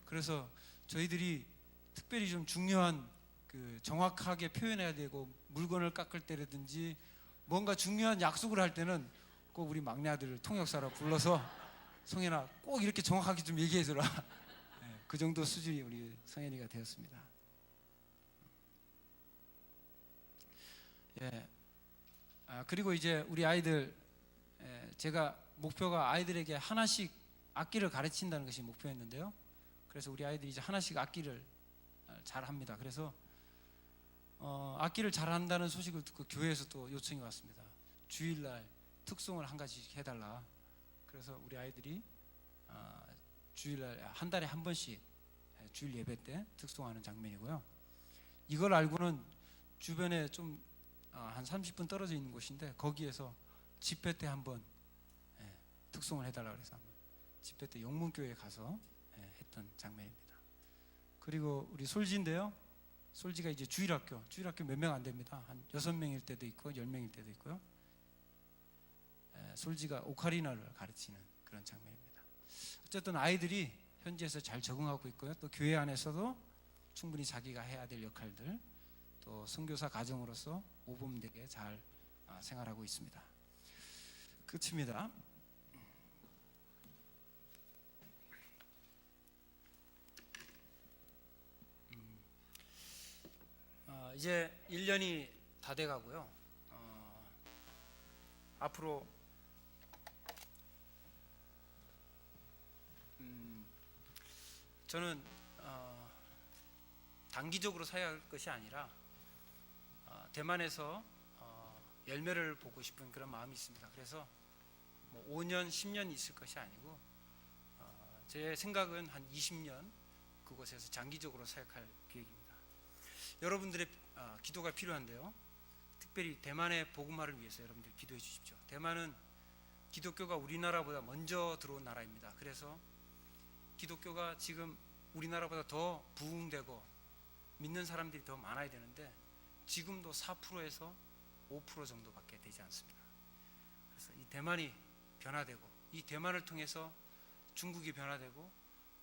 그래서 저희들이 특별히 좀 중요한 그 정확하게 표현해야 되고 물건을 깎을 때라든지 뭔가 중요한 약속을 할 때는 꼭 우리 막내 아들을 통역사로 불러서 성현아 꼭 이렇게 정확하게 좀 얘기해줘라. 그 정도 수준이 우리 성현이가 되었습니다. 예. 그리고 이제 우리 아이들 제가 목표가 아이들에게 하나씩 악기를 가르친다는 것이 목표였는데요. 그래서 우리 아이들이 이제 하나씩 악기를 잘 합니다. 그래서 악기를 잘한다는 소식을 듣고 교회에서 또 요청이 왔습니다. 주일날 특송을 한 가지씩 해달라. 그래서 우리 아이들이 주일날 한 달에 한 번씩 주일 예배 때 특송하는 장면이고요. 이걸 알고는 주변에 좀 한 30분 떨어져 있는 곳인데 거기에서 집회 때 한번 특송을 해달라 그래서 한번 집회 때 영문교회에 가서 했던 장면입니다. 그리고 우리 솔지인데요. 솔지가 이제 주일학교 몇 명 안 됩니다. 한 6명일 때도 있고 10명일 때도 있고요. 솔지가 오카리나를 가르치는 그런 장면입니다. 어쨌든 아이들이 현지에서 잘 적응하고 있고요. 또 교회 안에서도 충분히 자기가 해야 될 역할들 또 선교사 가정으로서 모범되게 잘 생활하고 있습니다. 끝입니다. 이제 1년이 다 돼가고요. 앞으로 저는 단기적으로 사역할 것이 아니라 대만에서 열매를 보고 싶은 그런 마음이 있습니다. 그래서 뭐 5년, 10년 있을 것이 아니고 제 생각은 한 20년 그곳에서 장기적으로 사역할 계획입니다. 여러분들의 기도가 필요한데요. 특별히 대만의 복음화를 위해서 여러분들 기도해 주십시오. 대만은 기독교가 우리나라보다 먼저 들어온 나라입니다. 그래서 기독교가 지금 우리나라보다 더 부흥되고 믿는 사람들이 더 많아야 되는데 지금도 4%에서 5% 정도밖에 되지 않습니다. 그래서 이 대만이 변화되고 이 대만을 통해서 중국이 변화되고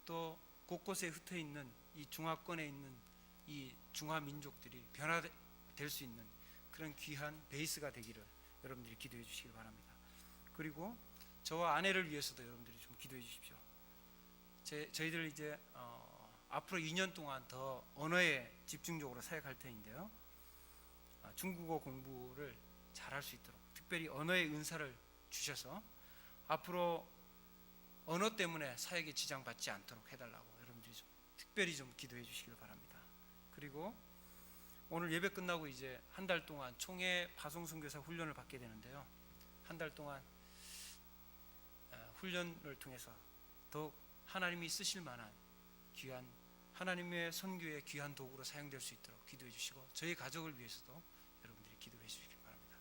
또 곳곳에 흩어 있는 이 중화권에 있는 이 중화 민족들이 변화될 수 있는 그런 귀한 베이스가 되기를 여러분들이 기도해 주시기 바랍니다. 그리고 저와 아내를 위해서도 여러분들이 좀 기도해 주십시오. 저희들 이제 앞으로 2년 동안 더 언어에 집중적으로 사역할 텐데요. 중국어 공부를 잘할 수 있도록 특별히 언어의 은사를 주셔서 앞으로 언어 때문에 사역에 지장받지 않도록 해달라고 여러분들이 좀 특별히 좀 기도해 주시길 바랍니다. 그리고 오늘 예배 끝나고 이제 한 달 동안 총회 파송선교사 훈련을 받게 되는데요. 한 달 동안 훈련을 통해서 더욱 하나님이 쓰실 만한 귀한 하나님의 선교의 귀한 도구로 사용될 수 있도록 기도해 주시고 저희 가족을 위해서도 여러분들이 기도해 주시길 바랍니다.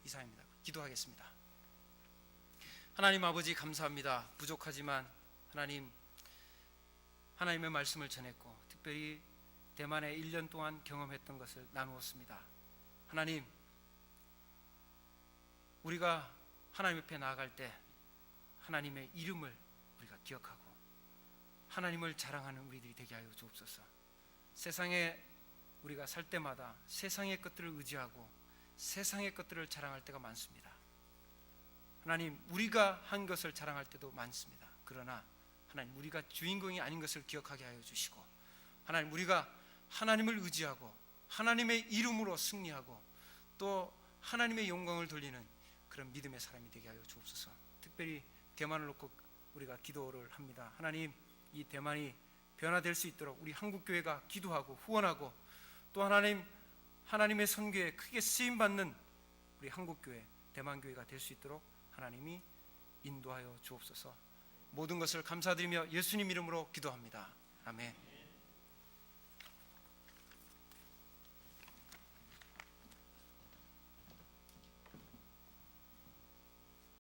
이상입니다. 기도하겠습니다. 하나님 아버지 감사합니다. 부족하지만 하나님의 말씀을 전했고 특별히 대만에 1년 동안 경험했던 것을 나누었습니다. 하나님, 우리가 하나님 앞에 나아갈 때 하나님의 이름을 우리가 기억하고 하나님을 자랑하는 우리들이 되게 하여 주옵소서. 세상에 우리가 살 때마다 세상의 것들을 의지하고 세상의 것들을 자랑할 때가 많습니다. 하나님, 우리가 한 것을 자랑할 때도 많습니다. 그러나 하나님, 우리가 주인공이 아닌 것을 기억하게 하여 주시고 하나님, 우리가 하나님을 의지하고 하나님의 이름으로 승리하고 또 하나님의 영광을 돌리는 그런 믿음의 사람이 되게 하여 주옵소서. 특별히 대만을 놓고 우리가 기도를 합니다. 하나님, 이 대만이 변화될 수 있도록 우리 한국교회가 기도하고 후원하고, 또 하나님의 선교에 크게 쓰임받는 우리 한국교회, 대만교회가 될 수 있도록 하나님이 인도하여 주옵소서. 모든 것을 감사드리며 예수님 이름으로 기도합니다. 아멘.